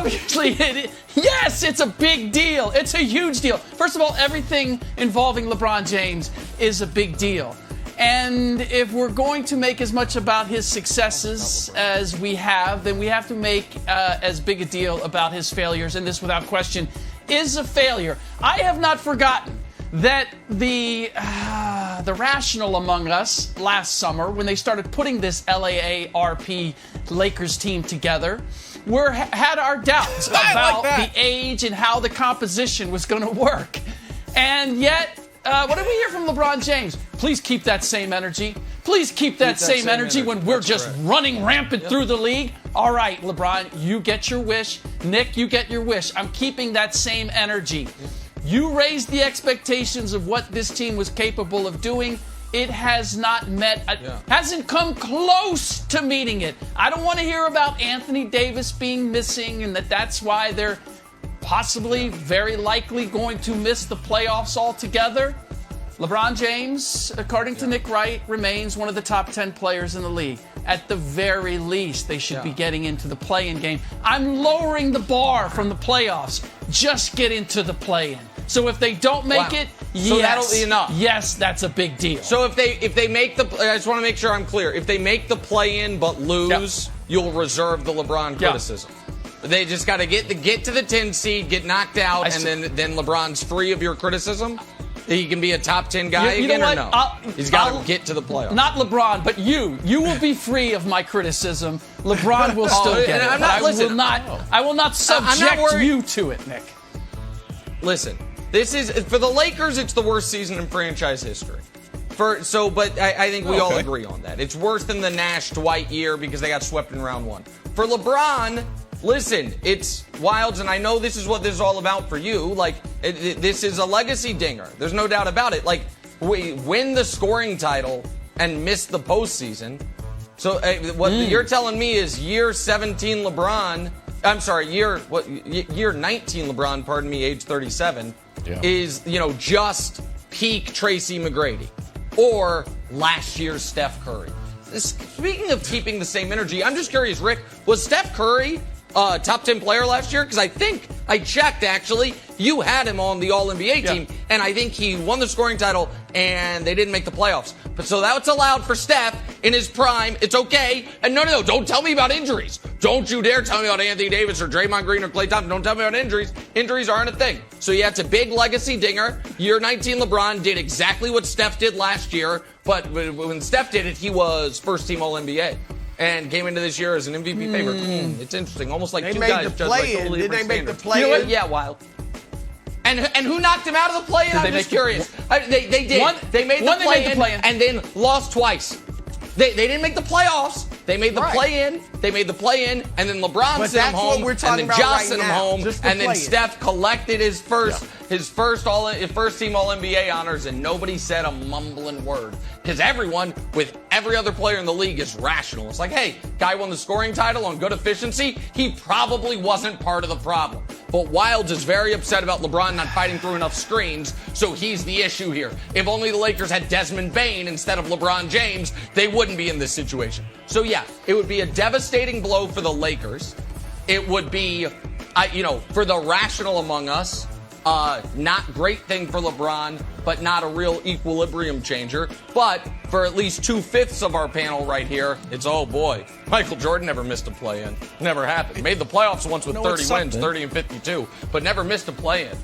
obviously, yes, it's a big deal. It's a huge deal. First of all, everything involving LeBron James is a big deal. And if we're going to make as much about his successes as we have, then we have to make as big a deal about his failures. And this, without question, is a failure. I have not forgotten that the rational among us last summer, when they started putting this LAARP Lakers team together, had our doubts about the age and how the composition was going to work. And yet, what did we hear from LeBron James? Please keep that same energy. Please keep that same energy when we're just running rampant through the league. All right, LeBron, you get your wish. Nick, you get your wish. I'm keeping that same energy. You raised the expectations of what this team was capable of doing. It has not met, hasn't come close to meeting it. I don't want to hear about Anthony Davis being missing and that's why they're possibly, very likely going to miss the playoffs altogether. LeBron James, according to Nick Wright, remains one of the top 10 players in the league. At the very least, they should be getting into the play-in game. I'm lowering the bar from the playoffs. Just get into the play-in. So if they don't make it, so that'll be enough. Yes, that's a big deal. So if they make the, I just want to make sure I'm clear. If they make the play-in but lose, you'll reserve the LeBron criticism. They just got to get to the 10 seed, get knocked out, and then LeBron's free of your criticism. He can be a top 10 guy again, or no? He's got to get to the playoffs. Not LeBron, but you. You will be free of my criticism. LeBron will still get it. I will not subject you to it, Nick. Listen, this is for the Lakers. It's the worst season in franchise history. But I think we all agree on that. It's worse than the Nash Dwight year because they got swept in round one. For LeBron, listen, it's Wilds, and I know this is what this is all about for you. Like, this is a legacy dinger. There's no doubt about it. Like, we win the scoring title and miss the postseason. So what you're telling me is year 17 LeBron. I'm sorry, year 19 LeBron. Pardon me, age 37 is just peak Tracy McGrady or last year's Steph Curry. Speaking of keeping the same energy, I'm just curious, Rick, was Steph Curry top 10 player last year? Because I think I checked, actually. You had him on the All-NBA team, and I think he won the scoring title, and they didn't make the playoffs. But so that's allowed for Steph in his prime. It's okay. And no, don't tell me about injuries. Don't you dare tell me about Anthony Davis or Draymond Green or Klay Thompson. Don't tell me about injuries. Injuries aren't a thing. So yeah, it's a big legacy dinger. Year 19 LeBron did exactly what Steph did last year, but when Steph did it, he was first-team All-NBA. And came into this year as an MVP favorite. It's interesting. Almost like two guys judged by totally Did they different make the standards. play-in? Yeah, Wild. And who knocked him out of the play-in? I'm just curious. They did. They made the play-in and then lost twice. They didn't make the playoffs. They made the play-in. They made the play-in, and then LeBron sent him home, and then Ja sent him home, and then Steph collected his first team All-NBA honors, and nobody said a mumbling word. Because everyone, with every other player in the league, is rational. It's like, hey, guy won the scoring title on good efficiency. He probably wasn't part of the problem. But Wilds is very upset about LeBron not fighting through enough screens, so he's the issue here. If only the Lakers had Desmond Bane instead of LeBron James, they wouldn't be in this situation. So yeah, it would be a devastating blow for the Lakers. It would be, for the rational among us, not great thing for LeBron, but not a real equilibrium changer. But for at least 2/5 of our panel right here, it's, oh boy, Michael Jordan never missed a play-in. Never happened. Made the playoffs once with 30 wins, 30 and 52, but never missed a play-in.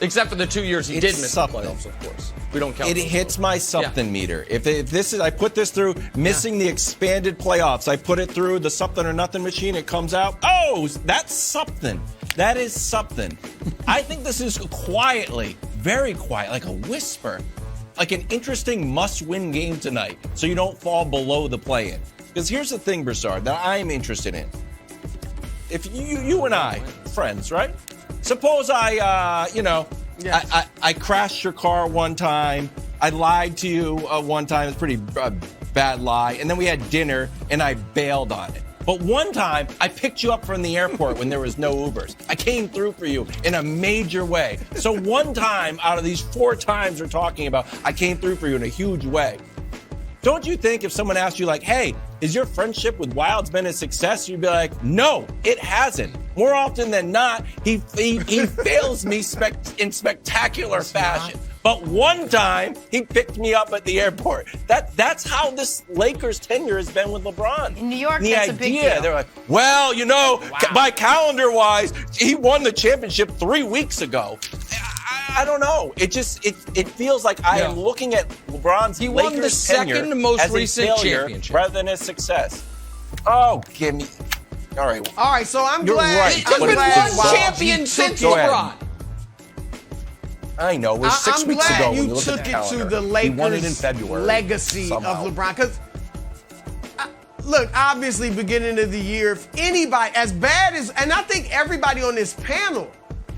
Except for the 2 years he did miss the playoffs, of course. We don't count. It hits my something meter. If this is, I put this through missing the expanded playoffs. I put it through the something or nothing machine. It comes out. Oh, that's something. That is something. I think this is quietly, very quiet, like a whisper, like an interesting must-win game tonight, so you don't fall below the play-in. Because here's the thing, Broussard, that I'm interested in. If you and I, friends, right? Suppose I crashed your car one time. I lied to you one time. It's a pretty bad lie. And then we had dinner, and I bailed on it. But one time, I picked you up from the airport when there was no Ubers. I came through for you in a major way. So one time out of these 4 times we're talking about, I came through for you in a huge way. Don't you think if someone asked you, like, hey, Has your friendship with Wild's been a success? You'd be like, no, it hasn't. More often than not, he fails me in spectacular fashion. But one time, he picked me up at the airport. That's how this Lakers tenure has been with LeBron. In New York, the that's idea, a big deal. They're like, well, by calendar-wise, he won the championship 3 weeks ago. I don't know. It feels like I am looking at LeBron's He won Lakers the second tenure most as recent a failure championship rather than a success. Oh, give me. All right. All right, so I'm You're glad. right, There's but been it's one just- champion since Go ahead. LeBron. I know. It was 6 I'm weeks glad ago when you you look took at the it calendar. to the He won it in Lakers' February. legacy somehow. of LeBron. Because, look, obviously, beginning of the year, if anybody, as bad as, and I think everybody on this panel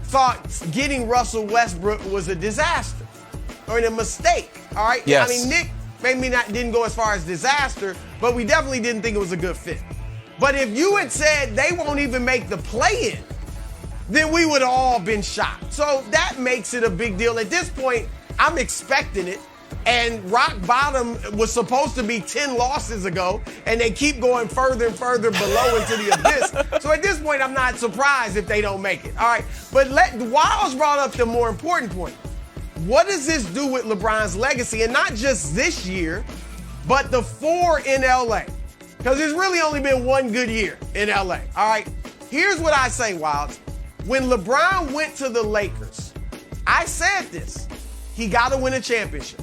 thought getting Russell Westbrook was a disaster or a mistake. All right? Yes. I mean, Nick maybe didn't go as far as disaster, but we definitely didn't think it was a good fit. But if you had said they won't even make the play-in, then we would have all been shocked. So that makes it a big deal. At this point, I'm expecting it. And rock bottom was supposed to be 10 losses ago, and they keep going further and further below into the abyss. So at this point, I'm not surprised if they don't make it. All right, but Wiles brought up the more important point. What does this do with LeBron's legacy? And not just this year, but the 4 in LA. Because there's really only been one good year in LA. All right, here's what I say, Wiles. When LeBron went to the Lakers, I said this, he got to win a championship.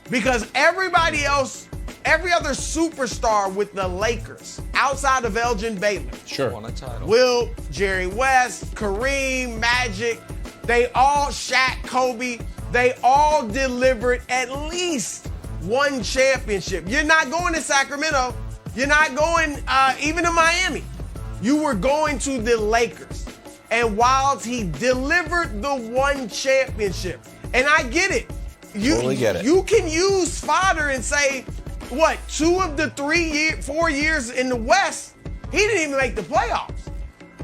Because everybody else, every other superstar with the Lakers, outside of Elgin Baylor, Won a title. Will, Jerry West, Kareem, Magic, they all, Shaq, Kobe, they all delivered at least one championship. You're not going to Sacramento. You're not going even to Miami. You were going to the Lakers. And while he delivered the one championship, and I get it. Totally get it. You can use fodder and say, what, 2 of the 4 years in the West, he didn't even make the playoffs.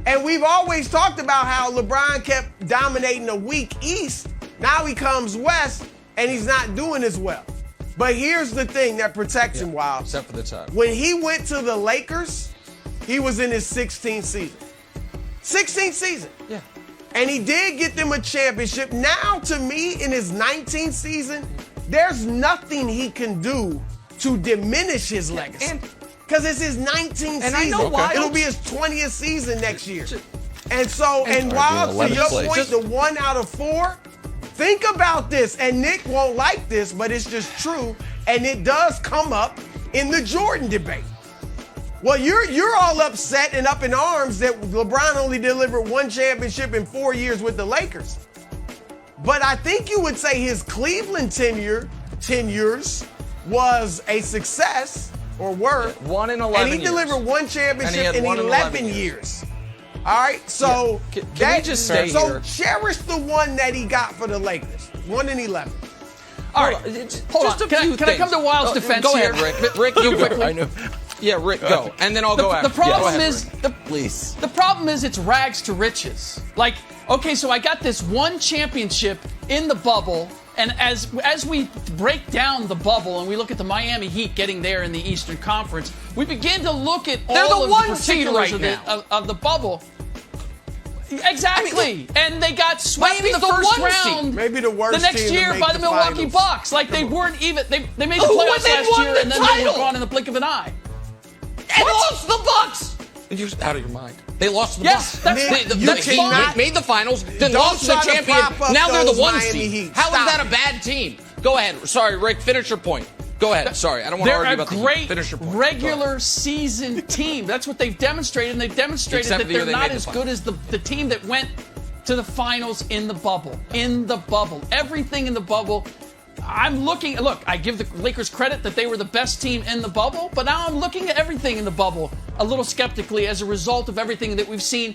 And we've always talked about how LeBron kept dominating the weak East. Now he comes West, and he's not doing as well. But here's the thing that protects him, Wild. Except for the title. When he went to the Lakers, he was in his 16th season. 16th season. Yeah. And he did get them a championship. Now, to me, in his 19th season, there's nothing he can do to diminish his legacy. Because it's his 19th season. And I know why. It'll be his 20th season next year. And so, and while, to 11th your place. point, the 1 out of 4, think about this. And Nick won't like this, but it's just true. And it does come up in the Jordan debate. Well, you're all upset and up in arms that LeBron only delivered one championship in 4 years with the Lakers. But I think you would say his Cleveland tenures was a success, or were. 1 in 11 And he delivered one championship had in one in 11 11 years. All right, so Yeah. Can we just stay so here? cherish the one that he got for the Lakers, 1 in 11. All right, hold just on. a few Can I come to things. Wiles' defense Go here? ahead, Rick. Rick, you quickly. I know. Yeah, Rick, go. And then I'll go after. The problem Go ahead, is Rick. Please. the problem is it's rags to riches. Like, okay, so I got this one championship in the bubble, and as we break down the bubble and we look at the Miami Heat getting there in the Eastern Conference, we begin to look at They're all the of one the seed particulars right now. of the bubble. Exactly, and they got swept in Miami's the the first one seed. round. Maybe the worst the next team to year make by the Milwaukee finals. Bucks. Like they Come on. weren't even. They made the Oh, when playoffs they last won year, the and then they were title. gone in the blink of an eye. And lost the Bucks. You're out of your mind. They lost to the Yes, Bucks. that's Nick, The you Heat cannot- made the finals, then Don't lost to the try to champion. prop up Now they're the those 1 Miami seed. Heat. How is Stop that a it. bad team? Go ahead. Sorry, Rick. Finish your point. Go ahead. Sorry, I don't want to They're argue a about the Heat. great Finish your point. Go regular ahead. season team. That's what they've demonstrated, and they've demonstrated Except that for the year they're they not made the as finals. good as the team that went to the finals in the bubble. In the bubble. Everything in the bubble. Look, I give the Lakers credit that they were the best team in the bubble, but now I'm looking at everything in the bubble a little skeptically as a result of everything that we've seen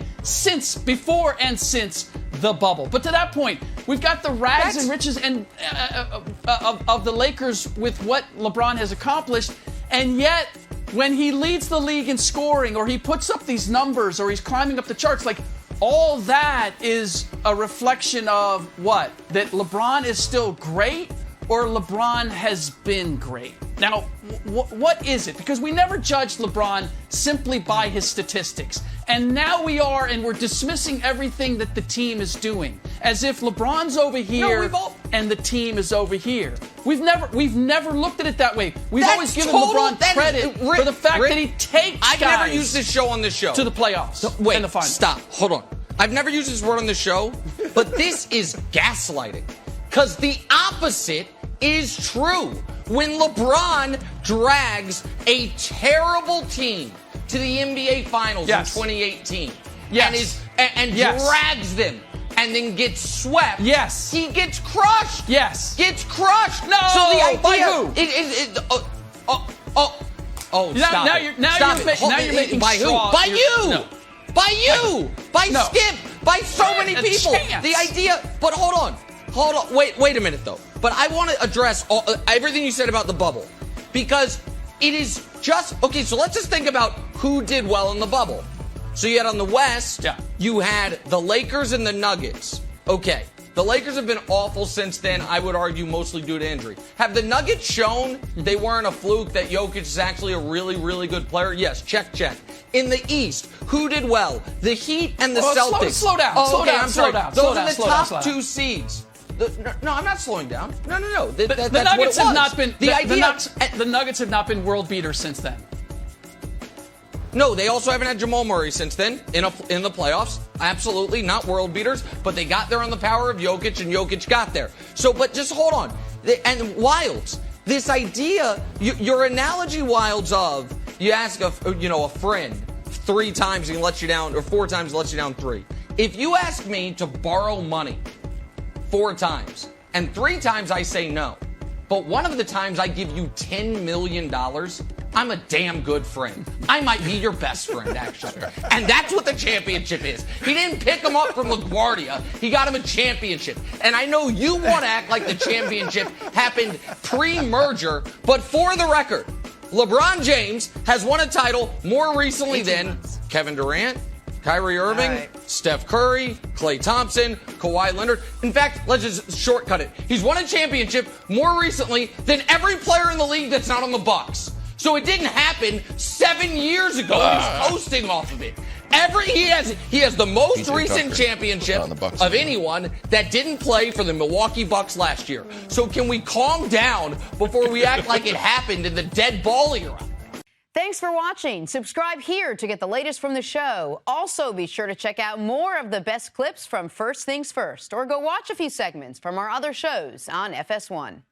before and since the bubble. But to that point, we've got the rags and riches of the Lakers with what LeBron has accomplished, and yet when he leads the league in scoring, or he puts up these numbers, or he's climbing up the charts, like all that is a reflection of what? That LeBron is still great? or LeBron has been great. Now, what is it? Because we never judged LeBron simply by his statistics. And now we're dismissing everything that the team is doing, as if LeBron's over here and the team is over here. We've never looked at it that way. We've always given LeBron credit for the fact that he takes I've never used this show on this show to the playoffs. Wait, and the finals. Stop. Hold on. I've never used this word on the show, but this is gaslighting. Because the opposite is true. When LeBron drags a terrible team to the NBA Finals in 2018 and drags them and then gets swept, he gets crushed. Gets crushed. No. So the idea, by who? Stop it. Now you're making by straw. who? By you. No. By you. By No. Skip. By so many A people. chance. The idea. But hold on. Wait a minute though. But I want to address everything you said about the bubble, because it is just okay. So let's just think about who did well in the bubble. So you had on the West, you had the Lakers and the Nuggets. Okay. The Lakers have been awful since then, I would argue mostly due to injury. Have the Nuggets shown they weren't a fluke, that Jokic is actually a really, really good player? Yes, check. In the East, who did well? The Heat and the Celtics. Slow down. Oh, Slow okay, down. I'm sorry. Slow down. Those Slow are down. the Slow down. top two seeds. No, I'm not slowing down. No. The That's Nuggets what it have was. not been. The The Nuggets have not been world beaters since then. No, they also haven't had Jamal Murray since then in the playoffs. Absolutely not world beaters, but they got there on the power of Jokic, and Jokic got there. So, but just hold on. And Wilds, this idea, your analogy, Wilds, of you ask a friend 3 times and lets you down, or 4 times and lets you down 3. If you ask me to borrow money 4 times and 3 times I say no, but one of the times I give you $10 million, I'm a damn good friend. I might be your best friend, actually. And that's what the championship is. He didn't pick him up from LaGuardia. He got him a championship. And I know you want to act like the championship happened pre-merger, but for the record, LeBron James has won a title more recently than Kevin Durant, Kyrie Irving, Steph Curry, Klay Thompson, Kawhi Leonard. In fact, let's just shortcut it. He's won a championship more recently than every player in the league that's not on the Bucks. So it didn't happen 7 years ago. He's coasting off of it. He has the most recent championship of anyone that didn't play for the Milwaukee Bucks last year. So can we calm down before we act like it happened in the dead ball era? Thanks for watching. Subscribe here to get the latest from the show. Also, be sure to check out more of the best clips from First Things First, or go watch a few segments from our other shows on FS1.